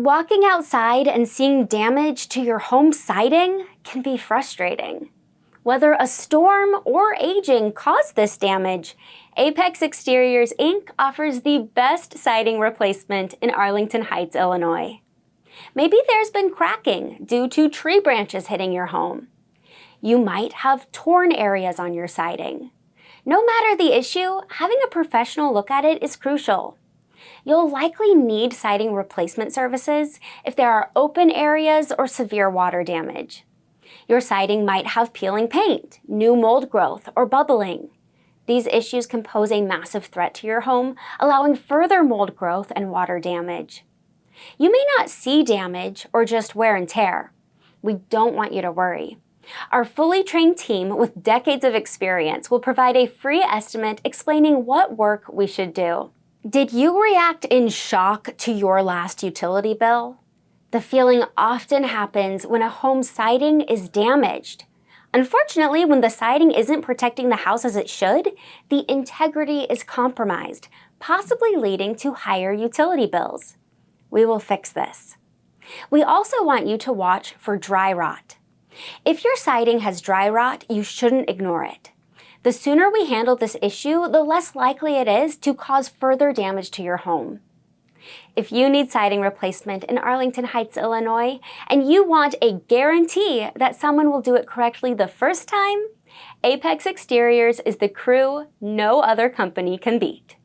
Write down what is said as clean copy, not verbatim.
Walking outside and seeing damage to your home siding can be frustrating. Whether a storm or aging caused this damage, Apex Exteriors Inc. offers the best siding replacement in Arlington Heights, Illinois. Maybe there's been cracking due to tree branches hitting your home. You might have torn areas on your siding. No matter the issue, having a professional look at it is crucial. You'll likely need siding replacement services if there are open areas or severe water damage. Your siding might have peeling paint, new mold growth, or bubbling. These issues can pose a massive threat to your home, allowing further mold growth and water damage. You may not see damage or just wear and tear. We don't want you to worry. Our fully trained team with decades of experience will provide a free estimate explaining what work we should do. Did you react in shock to your last utility bill? The feeling often happens when a home siding is damaged. Unfortunately, when the siding isn't protecting the house as it should, the integrity is compromised, possibly leading to higher utility bills. We will fix this. We also want you to watch for dry rot. If your siding has dry rot, you shouldn't ignore it. The sooner we handle this issue, the less likely it is to cause further damage to your home. If you need siding replacement in Arlington Heights, Illinois, and you want a guarantee that someone will do it correctly the first time, Apex Exteriors is the crew no other company can beat.